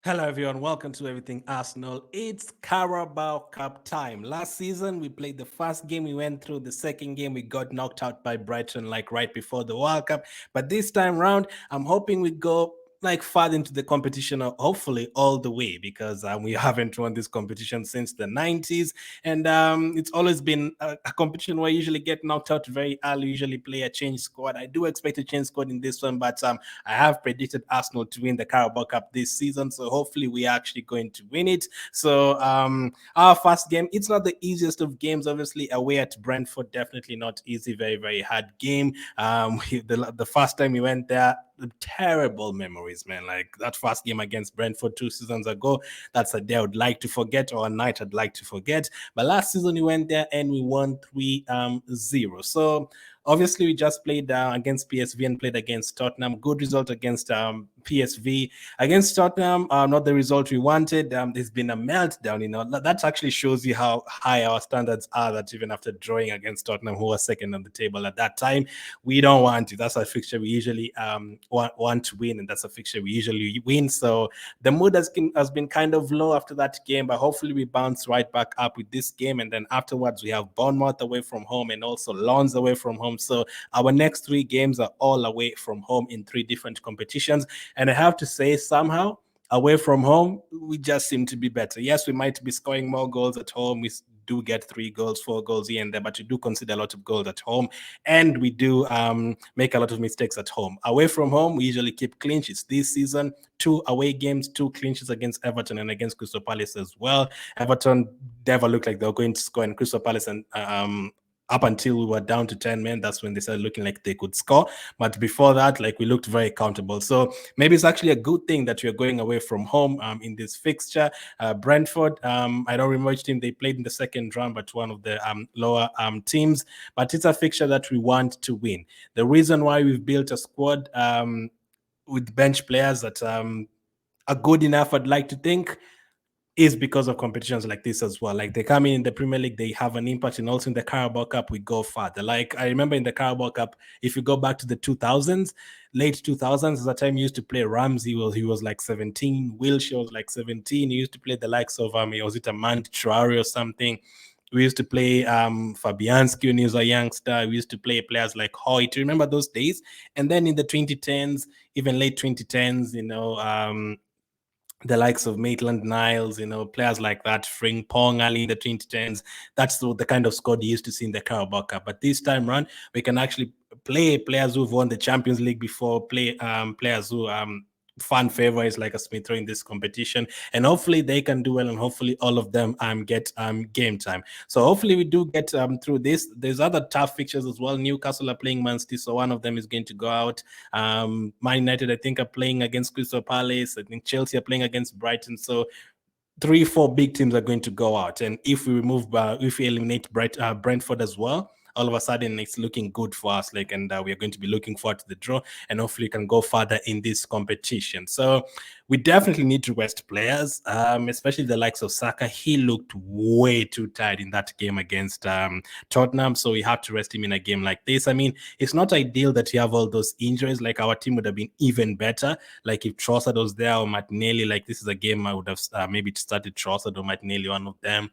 Hello, everyone. Welcome to Everything Arsenal. It's Carabao Cup time. Last season, we played the first game. We went through the second game. We got knocked out by Brighton, like right before the World Cup. But this time round, I'm hoping we go like far into the competition, or hopefully all the way, because we haven't won this competition since the 90s. And it's always been a competition where I usually get knocked out very early, usually play a change squad. I do expect a change squad in this one, but I have predicted Arsenal to win the Carabao Cup this season, so hopefully we are actually going to win it. So our first game, it's not the easiest of games, obviously. Away at Brentford, definitely not easy. Very, very hard game. The first time we went there, terrible memories, man. Like that first game against Brentford 2 seasons ago, that's a day I would like to forget, or a night I'd like to forget. But last season we went there and we won 3-0. So obviously, we just played against PSV and played against Tottenham. Good result against PSV. Against Tottenham, not the result we wanted. There's been a meltdown. That actually shows you how high our standards are. That even after drawing against Tottenham, who was second on the table at that time, we don't want to. That's a fixture we usually want to win, and that's a fixture we usually win. So the mood has been kind of low after that game, but hopefully we bounce right back up with this game. And then afterwards, we have Bournemouth away from home and also Lens away from home. So our next 3 games are all away from home in 3 different competitions. And I have to say, somehow, away from home, we just seem to be better. Yes, we might be scoring more goals at home. We do get 3 goals, 4 goals here and there, but we do concede a lot of goals at home, and we do make a lot of mistakes at home. Away from home, we usually keep clean sheets. This season, 2 away games, 2 clean sheets against Everton and against Crystal Palace as well. Everton never looked like they were going to score, and Crystal Palace and up until we were down to 10 men, that's when they started looking like they could score. But before that, like, we looked very accountable. So maybe it's actually a good thing that we're going away from home in this fixture. Brentford, I don't remember which team they played in the second round, but one of the lower teams. But it's a fixture that we want to win. The reason why we've built a squad with bench players that are good enough, I'd like to think, is because of competitions like this as well. Like, they come in the Premier League, they have an impact, and also in the Carabao Cup, we go further. Like, I remember in the Carabao Cup, if you go back to the 2000s, late 2000s, at the time you used to play Ramsey. He was like 17, Wilshere was like 17. He used to play the likes of was it Amand Traore or something. We used to play Fabianski when he was a youngster. We used to play players like Hoyt. Remember those days? And then in the 2010s, even late 2010s, the likes of Maitland Niles, players like that, Frimpong early in the 2010s. That's the kind of squad you used to see in the Carabao Cup. But this time around, we can actually play players who've won the Champions League before, play players who fan favorites like a Smith Rowe in this competition, and hopefully they can do well, and hopefully all of them get game time. So hopefully we do get through this. There's other tough fixtures as well. Newcastle are playing Man City, so one of them is going to go out. Man United, I think, are playing against Crystal Palace. I think Chelsea are playing against Brighton. So 3, 4 big teams are going to go out, and if we eliminate Brentford as well, all of a sudden it's looking good for us. Like, and we are going to be looking forward to the draw, and hopefully can go further in this competition. So we definitely need to rest players, especially the likes of Saka. He looked way too tired in that game against Tottenham, so we have to rest him in a game like this. I mean, it's not ideal that you have all those injuries. Like, our team would have been even better, like, if Trossard was there, or Martinelli. Like, this is a game I would have maybe started Trossard or Martinelli, one of them.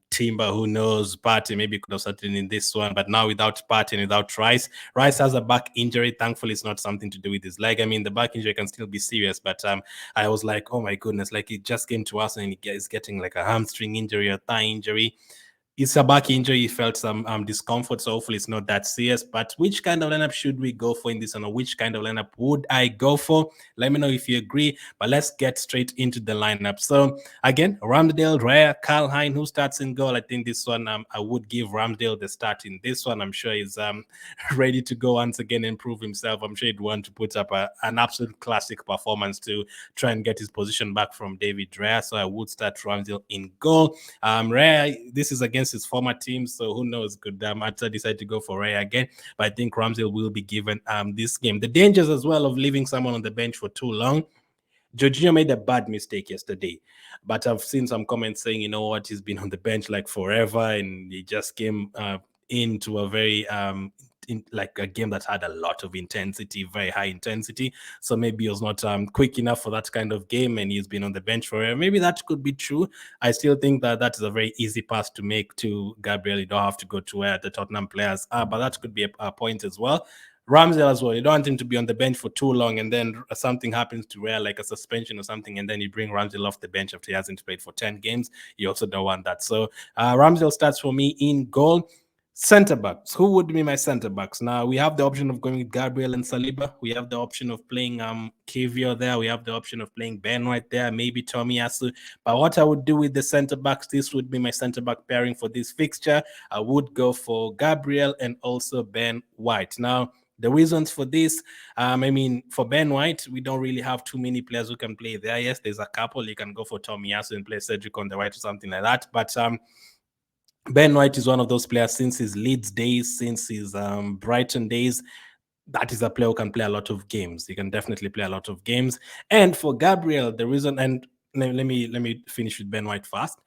Timber, who knows, Partey maybe could have started in this one, but now without Partey and without Rice has a back injury. Thankfully, it's not something to do with his leg. I mean, the back injury can still be serious, but I was like, oh my goodness, like, it just came to us and he's getting like a hamstring injury or thigh injury. It's a back injury. He felt some discomfort, so hopefully it's not that serious. But which kind of lineup should we go for in this one, or which kind of lineup would I go for? Let me know if you agree. But let's get straight into the lineup. So again, Ramsdale, Raya, Karl Hein, who starts in goal? I think this one I would give Ramsdale the start in this one. I'm sure he's ready to go once again and prove himself. I'm sure he'd want to put up an absolute classic performance to try and get his position back from David Raya. So I would start Ramsdale in goal. Raya, this is against his former team, so who knows, could Arteta decide to go for Raya again? But I think Ramsdale will be given this game. The dangers as well of leaving someone on the bench for too long. Jorginho made a bad mistake yesterday, but I've seen some comments saying, you know what, he's been on the bench like forever, and he just came into a very like a game that had a lot of intensity, very high intensity. So maybe he was not quick enough for that kind of game, and he's been on the bench for it. Maybe that could be true. I still think that that is a very easy pass to make to Gabriel. You don't have to go to where the Tottenham players are, but that could be a point as well. Ramsdale as well. You don't want him to be on the bench for too long, and then something happens to Rare, like a suspension or something, and then you bring Ramsdale off the bench after he hasn't played for 10 games. You also don't want that. So Ramsdale starts for me in goal. Centre backs. Who would be my centre backs? Now we have the option of going with Gabriel and Saliba. We have the option of playing Kivio there. We have the option of playing Ben White there, maybe Tomiyasu. But what I would do with the centre backs, this would be my centre back pairing for this fixture. I would go for Gabriel and also Ben White. Now, the reasons for this, I mean, for Ben White, we don't really have too many players who can play there. Yes, there's a couple. You can go for Tomiyasu and play Cedric on the right or something like that. But Ben White is one of those players since his Leeds days, since his Brighton days. That is a player who can play a lot of games. He can definitely play a lot of games. And for Gabriel, the reason, and let me finish with Ben White first.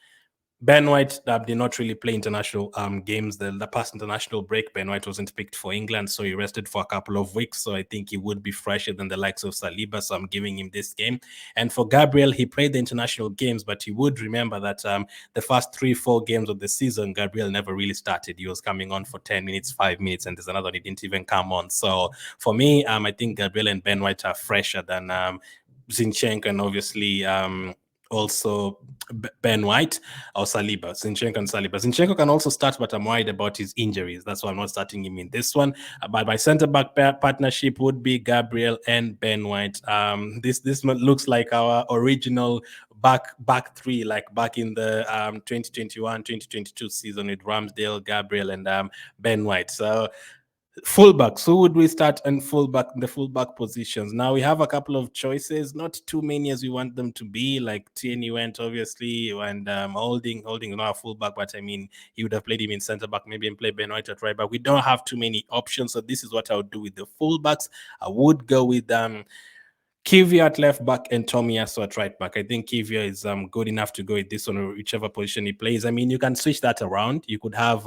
Ben White did not really play international games. The past international break, Ben White wasn't picked for England, so he rested for a couple of weeks. So I think he would be fresher than the likes of Saliba. So I'm giving him this game. And for Gabriel, he played the international games, but he would remember that the first 3-4 games of the season, Gabriel never really started. He was coming on for 10 minutes, 5 minutes, and there's another one he didn't even come on. So for me, I think Gabriel and Ben White are fresher than Zinchenko and obviously also Ben White or Saliba. Zinchenko and Saliba. Zinchenko can also start, but I'm worried about his injuries. That's why I'm not starting him in this one. But my centre back partnership would be Gabriel and Ben White. This looks like our original back three, like back in the 2021-2022 season with Ramsdale, Gabriel, and Ben White. So fullbacks, who would we start in the fullback positions? Now we have a couple of choices, not too many as we want them to be. Like Tierney went obviously, and Holding not a fullback, but I mean he would have played him in centre back, maybe and play Ben White at right. But we don't have too many options, so this is what I would do with the fullbacks. I would go with Kivia at left back and Tomiyasu at right back. I think Kivia is good enough to go with this one or whichever position he plays. I mean, you can switch that around. You could have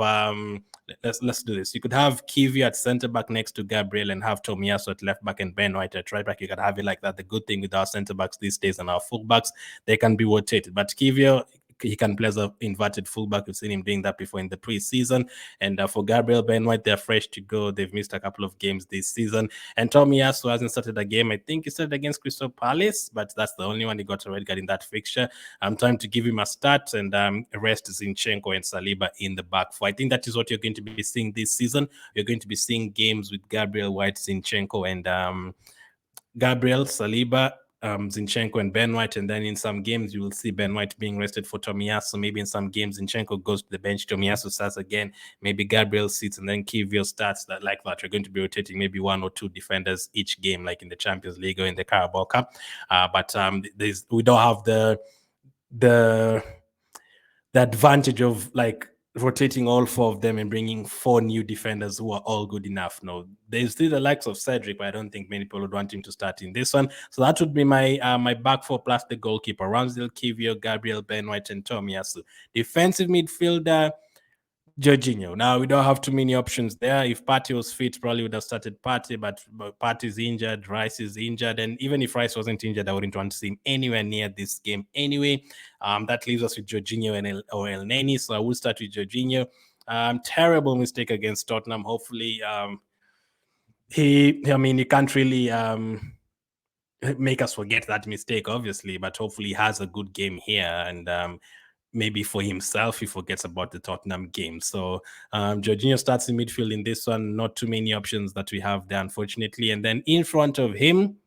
let's do this. You could have Kivia at centre back next to Gabriel and have Tomiyasu at left back and Ben White at right back. You can have it like that. The good thing with our centre backs these days and our full backs, they can be rotated. But Kivia, he can play as an inverted fullback. We've seen him doing that before in the preseason. And for Gabriel, Ben White, they're fresh to go. They've missed a couple of games this season. And Tomiyasu hasn't started a game. I think he started against Crystal Palace, but that's the only one he got a red card in that fixture. I'm trying to give him a start and rest Zinchenko and Saliba in the back four. I think that is what you're going to be seeing this season. You're going to be seeing games with Gabriel, White, Zinchenko, and Gabriel, Saliba, Zinchenko and Ben White, and then in some games you will see Ben White being rested for Tomiyasu. Maybe in some games Zinchenko goes to the bench, Tomiyasu starts again. Maybe Gabriel sits and then Kivio starts. Like that. You're going to be rotating maybe one or two defenders each game, like in the Champions League or in the Carabao Cup. But we don't have the advantage of like rotating all four of them and bringing four new defenders who are all good enough. No, there's still the likes of Cedric, but I don't think many people would want him to start in this one. So that would be my my back four plus the goalkeeper: Ramsdale, Kivio, Gabriel, Ben White, and Tomiyasu. Defensive midfielder: Jorginho. Now we don't have too many options there. If Partey was fit, probably would have started Partey, but Partey's injured, Rice is injured, and even if Rice wasn't injured, I wouldn't want to see him anywhere near this game anyway. That leaves us with Jorginho and El Neni, so I will start with Jorginho. Terrible mistake against Tottenham. Hopefully, he can't really make us forget that mistake, obviously, but hopefully he has a good game here and maybe for himself, he forgets about the Tottenham game. So Jorginho starts in midfield in this one. Not too many options that we have there, unfortunately. And then in front of him,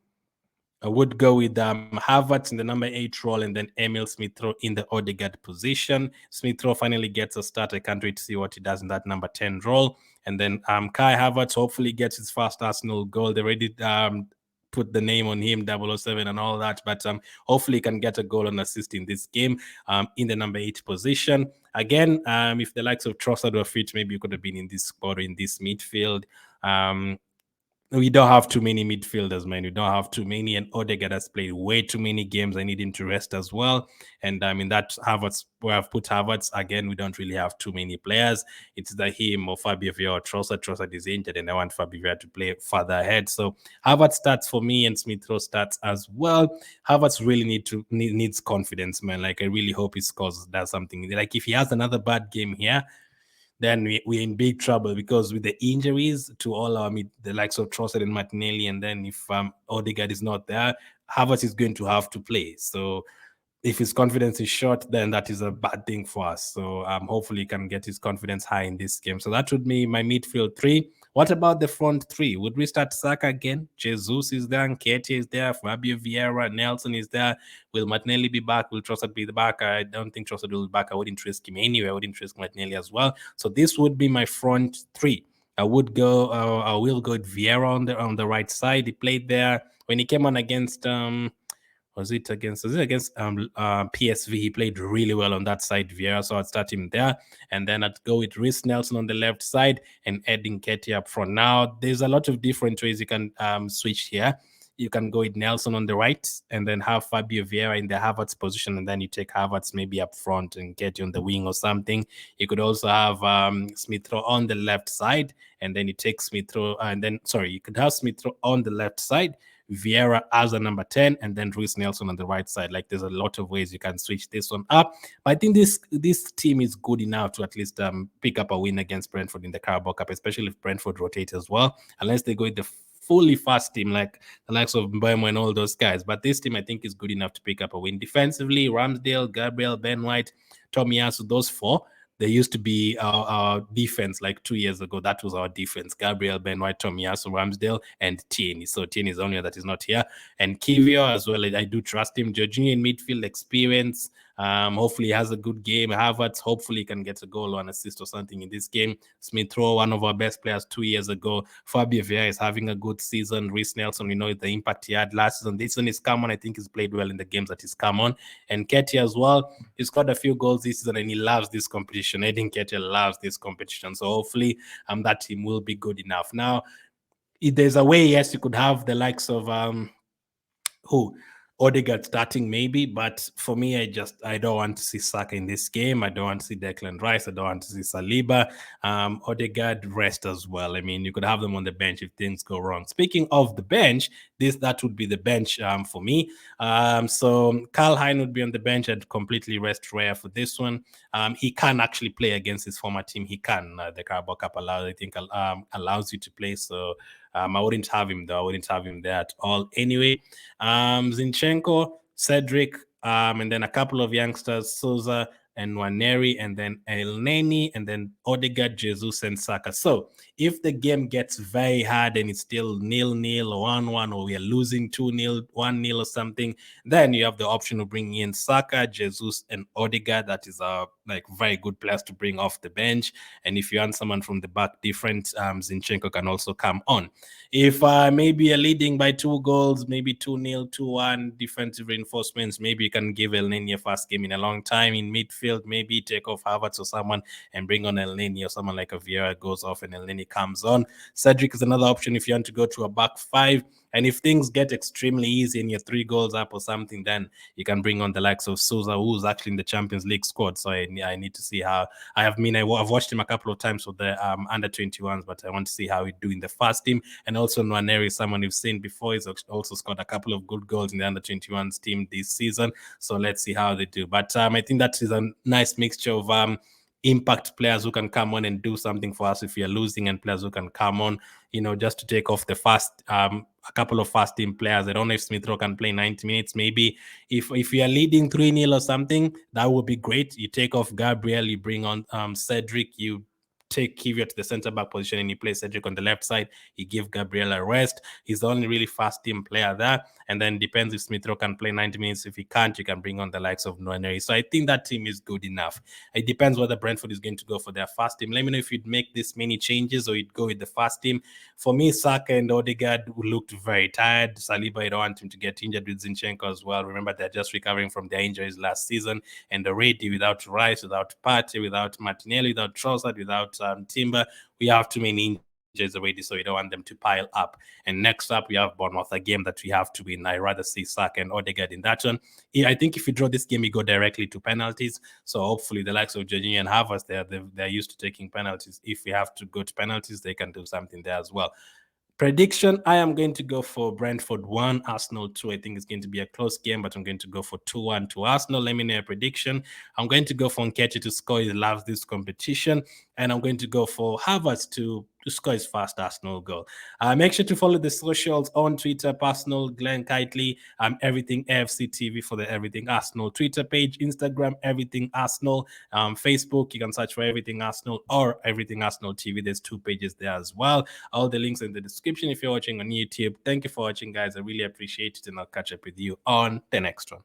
I would go with Havertz in the number 8 role and then Emil Smith-Rowe in the Odegaard position. Smith-Rowe finally gets a start. I can't wait to see what he does in that number 10 role. And then Kai Havertz hopefully gets his first Arsenal goal. They already put the name on him, 007 and all that, but hopefully he can get a goal and assist in this game in the number 8 position. Again, if the likes of Trossard were fit, maybe you could have been in this spot or in this midfield. we don't have too many midfielders, man. We don't have too many, and Odegaard has played way too many games. I need him to rest as well. And I mean that Havertz, where I've put Havertz again, we don't really have too many players. It's either him or Fabio Vieira or Trossard. Trossard is injured, and I want Fabio Vieira to play further ahead. So Havertz starts for me, and Smith Rowe starts as well. Havertz really needs confidence, man. Like I really hope he scores, does something. Like if he has another bad game here, then we're in big trouble because with the injuries to all our the likes of Trossard and Martinelli, and then if Odegaard is not there, Havertz is going to have to play. So if his confidence is short, then that is a bad thing for us. So hopefully he can get his confidence high in this game. So that would be my midfield three. What about the front three? Would we start Saka again? Jesus is there, Nketiah is there, Fabio Vieira, Nelson is there. Will Martinelli be back? Will Trossard be the back? I don't think Trossard will be back. I wouldn't risk him anyway. I wouldn't risk Martinelli as well. So this would be my front three. I will go with Vieira on the right side. He played there when he came on against PSV. He played really well on that side, Vieira, so I'd start him there. And then I'd go with Reece Nelson on the left side and adding Nketiah up front. Now, there's a lot of different ways you can switch here. You can go with Nelson on the right and then have Fabio Vieira in the Havertz position, and then you take Havertz maybe up front and get you on the wing or something. You could also have Smith Rowe on the left side, and then you take Smith Rowe, you could have Smith Rowe on the left side, Vieira as a number 10, and then Reece Nelson on the right side. Like there's a lot of ways you can switch this one up. But I think this team is good enough to at least pick up a win against Brentford in the Carabao Cup, especially if Brentford rotate as well, unless they go with the fully fast team like the likes of Mbeumo and all those guys. But this team, I think, is good enough to pick up a win. Defensively, Ramsdale, Gabriel, Ben White, Tomiyasu, those four, they used to be our defense like 2 years ago. That was our defense. Gabriel, Ben White, Tomiyasu, Ramsdale, and Tierney. So Tierney is the only one that is not here. And Kivio as well. I do trust him. Jorginho in midfield experience. Hopefully he has a good game. Havertz, hopefully he can get a goal or an assist or something in this game. Smith Rowe, one of our best players 2 years ago. Fabio Vieira is having a good season. Reece Nelson, we know the impact he had last season. This season he's come on. I think he's played well in the games that he's come on. And Nketiah as well. He's got a few goals this season and he loves this competition. I think Nketiah loves this competition. So hopefully that team will be good enough. Now, if there's a way, yes, you could have the likes of Odegaard starting maybe, but for me, I don't want to see Saka in this game. I don't want to see Declan Rice. I don't want to see Saliba. Odegaard rest as well. I mean, you could have them on the bench if things go wrong. Speaking of the bench, that would be the bench for me. So Karl Hein would be on the bench. I'd completely rest Raya for this one. He can actually play against his former team. He can. The Carabao Cup allows you to play. So I wouldn't have him though. I wouldn't have him there at all. Anyway, Zinchenko, Cedric, and then a couple of youngsters, Souza and Nwaneri, and then El Neni, and then Odegaard, Jesus, and Saka. So if the game gets very hard and it's still 0-0 or 1-1, or we are losing 2-0, 1-0 or something, then you have the option of bringing in Saka, Jesus, and Odegaard. That is very good players to bring off the bench. And if you want someone from the back different, Zinchenko can also come on. If maybe you're leading by 2 goals, maybe 2-0, 2-1, defensive reinforcements, maybe you can give El Neni a first game in a long time in midfield, maybe take off Havertz or someone and bring on El Neni, or someone like a Vieira goes off and El Neni comes on. Cedric is another option if you want to go to a back 5. And if things get extremely easy and you're 3 goals up or something, then you can bring on the likes of Souza, who's actually in the Champions League squad. So I need to see how. I've watched him a couple of times for the under 21s, but I want to see how he do in the first team. And also Nwaneri, someone you've seen before, he's also scored a couple of good goals in the under 21s team this season. So let's see how they do. But I think that is a nice mixture of impact players who can come on and do something for us if you're losing, and players who can come on, just to take off the fast, a couple of fast team players. I don't know if Smith Rowe can play 90 minutes. Maybe if you are leading 3-0 or something, that would be great. You take off Gabriel, you bring on Cedric, you take Kivio to the center back position and you play Cedric on the left side. You give Gabriel a rest. He's the only really fast team player there. And then depends if Smith Rowe can play 90 minutes. If he can't, you can bring on the likes of Nwaneri. So I think that team is good enough. It depends whether Brentford is going to go for their fast team. Let me know if you'd make this many changes or you'd go with the fast team. For me, Saka and Odegaard looked very tired. Saliba, I don't want him to get injured with Zinchenko as well. Remember, they're just recovering from their injuries last season. And already without Rice, without Partey, without Martinelli, without Trossard, without Timber, we have too many injuries. injuries already, so you don't want them to pile up. And next up, we have Bournemouth, a game that we have to win. I rather see Saka and Odegaard in that one. I think if you draw this game, you go directly to penalties. So hopefully the likes of Jorginho and Havertz, they're used to taking penalties. If we have to go to penalties, they can do something there as well. Prediction, I am going to go for Brentford 1, Arsenal 2. I think it's going to be a close game, but I'm going to go for 2-1 to Arsenal. Let me know a prediction. I'm going to go for Nketiah to score. He loves this competition. And I'm going to go for Havertz to score his first Arsenal goal. Make sure to follow the socials on Twitter, personal, Glenn Kitely, Everything AFC TV for the Everything Arsenal Twitter page, Instagram, Everything Arsenal, Facebook, you can search for Everything Arsenal or Everything Arsenal TV. There's 2 pages there as well. All the links in the description if you're watching on YouTube. Thank you for watching, guys. I really appreciate it, and I'll catch up with you on the next one.